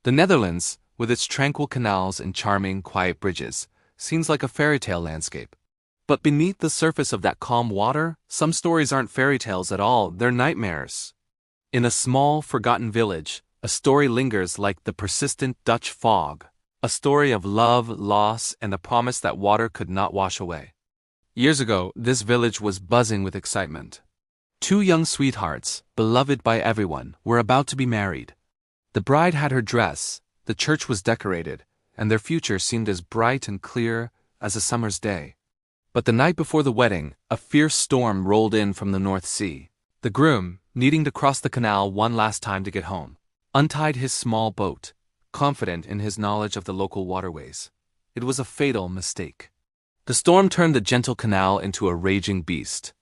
The Netherlands, with its tranquil canals and charming, quiet bridges, seems like a fairy tale landscape. But beneath the surface of that calm water, some stories aren't fairy tales at all, they're nightmares. In a small, forgotten village, a story lingers like the persistent Dutch fog, a story of love, loss, and a promise that water could not wash away. Years ago, this village was buzzing with excitement. Two young sweethearts, beloved by everyone, were about to be married. The bride had her dress, the church was decorated, and their future seemed as bright and clear as a summer's day. But the night before the wedding, a fierce storm rolled in from the North Sea. The groom, needing to cross the canal one last time to get home, untied his small boat, confident in his knowledge of the local waterways. It was a fatal mistake. The storm turned the gentle canal into a raging beast.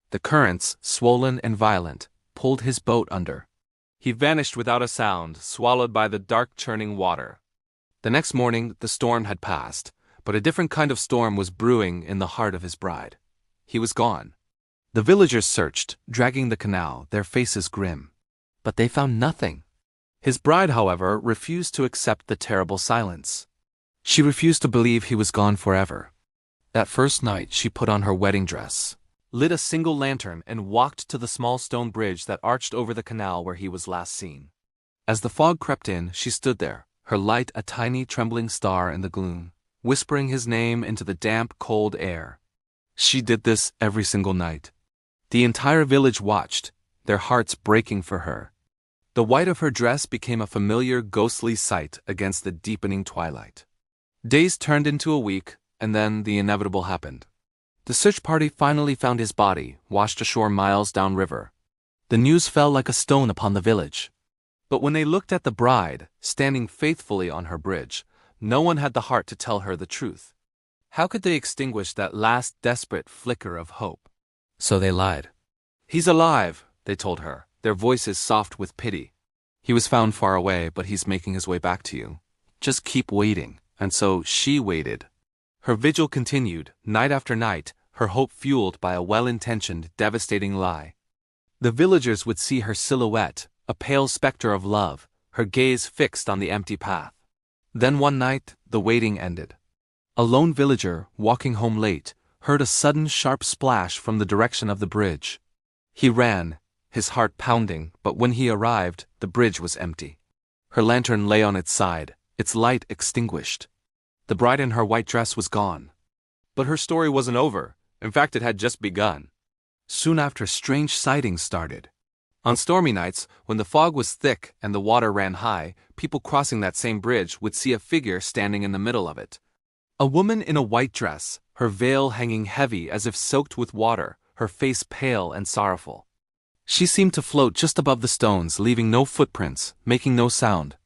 The currents, swollen and violent, pulled his boat under. He vanished without a sound, swallowed by the dark churning water. The next morning, the storm had passed, but a different kind of storm was brewing in the heart of his bride. He was gone. The villagers searched, dragging the canal, their faces grim. But they found nothing. His bride, however, refused to accept the terrible silence. She refused to believe he was gone forever. That first night, she put on her wedding dress, lit a single lantern, and walked to the small stone bridge that arched over the canal where he was last seen. As the fog crept in, she stood there, her light a tiny trembling star in the gloom, whispering his name into the damp, cold air. She did this every single night. The entire village watched, their hearts breaking for her. The white of her dress became a familiar, ghostly sight against the deepening twilight. Days turned into a week, and then the inevitable happened. The search party finally found his body, washed ashore miles downriver. The news fell like a stone upon the village. But when they looked at the bride, standing faithfully on her bridge, no one had the heart to tell her the truth. How could they extinguish that last desperate flicker of hope? So they lied. "He's alive," they told her, their voices soft with pity. "He was found far away, but he's making his way back to you. Just keep waiting." And so she waited. Her vigil continued, night after night, her hope fueled by a well-intentioned, devastating lie. The villagers would see her silhouette, a pale specter of love, her gaze fixed on the empty path. Then one night, the waiting ended. A lone villager, walking home late, heard a sudden sharp splash from the direction of the bridge. He ran, his heart pounding, but when he arrived, the bridge was empty. Her lantern lay on its side, its light extinguished. The bride in her white dress was gone. But her story wasn't over. In fact, it had just begun. Soon after, strange sightings started. On stormy nights, when the fog was thick and the water ran high, people crossing that same bridge would see a figure standing in the middle of it. A woman in a white dress, her veil hanging heavy as if soaked with water, her face pale and sorrowful. She seemed to float just above the stones, leaving no footprints, making no sound.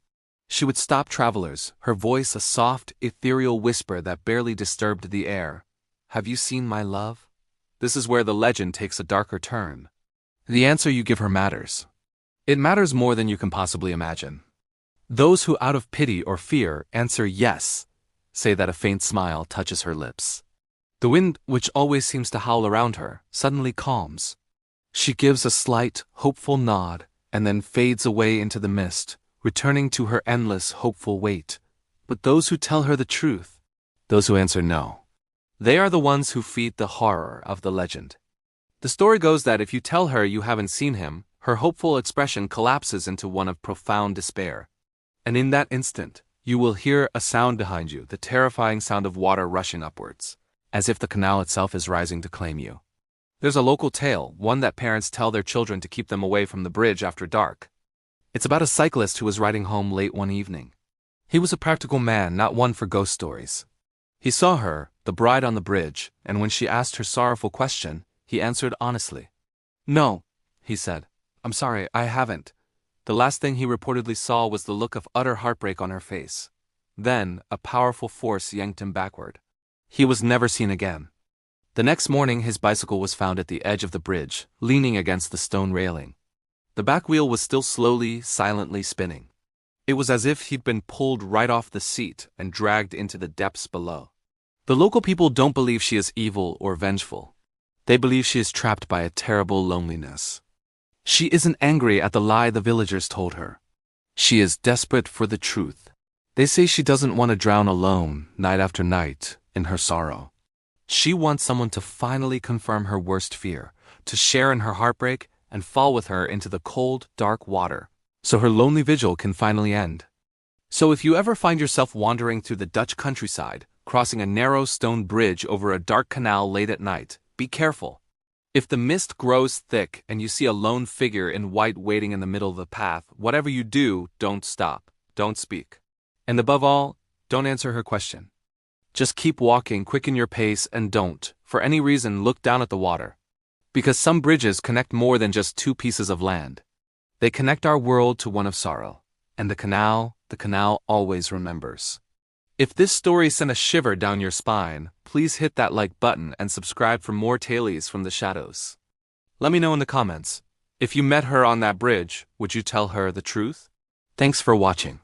She would stop travelers, her voice a soft, ethereal whisper that barely disturbed the air. "Have you seen my love?" This is where the legend takes a darker turn. The answer you give her matters. It matters more than you can possibly imagine. Those who out of pity or fear answer yes, say that a faint smile touches her lips. The wind, which always seems to howl around her, suddenly calms. She gives a slight, hopeful nod, and then fades away into the mist, returning to her endless, hopeful wait. But those who tell her the truth, those who answer no, they are the ones who feed the horror of the legend. The story goes that if you tell her you haven't seen him, her hopeful expression collapses into one of profound despair. And in that instant, you will hear a sound behind you, the terrifying sound of water rushing upwards, as if the canal itself is rising to claim you. There's a local tale, one that parents tell their children to keep them away from the bridge after dark. It's about a cyclist who was riding home late one evening. He was a practical man, not one for ghost stories. He saw her, the bride, on the bridge, and when she asked her sorrowful question, he answered honestly. "No," he said. "I'm sorry, I haven't." The last thing he reportedly saw was the look of utter heartbreak on her face. Then, a powerful force yanked him backward. He was never seen again. The next morning, his bicycle was found at the edge of the bridge, leaning against the stone railing. The back wheel was still slowly, silently spinning. It was as if he'd been pulled right off the seat and dragged into the depths below. The local people don't believe she is evil or vengeful. They believe she is trapped by a terrible loneliness. She isn't angry at the lie the villagers told her. She is desperate for the truth. They say she doesn't want to drown alone, night after night, in her sorrow. She wants someone to finally confirm her worst fear, to share in her heartbreak and fall with her into the cold, dark water, so her lonely vigil can finally end. So if you ever find yourself wandering through the Dutch countryside, crossing a narrow stone bridge over a dark canal late at night, be careful. If the mist grows thick and you see a lone figure in white waiting in the middle of the path, whatever you do, don't stop, don't speak. And above all, don't answer her question. Just keep walking, quicken your pace, and don't, for any reason, look down at the water. Because some bridges connect more than just two pieces of land. They connect our world to one of sorrow. And the canal always remembers. If this story sent a shiver down your spine, please hit that like button and subscribe for more tales from the shadows. Let me know in the comments. If you met her on that bridge, would you tell her the truth? Thanks for watching.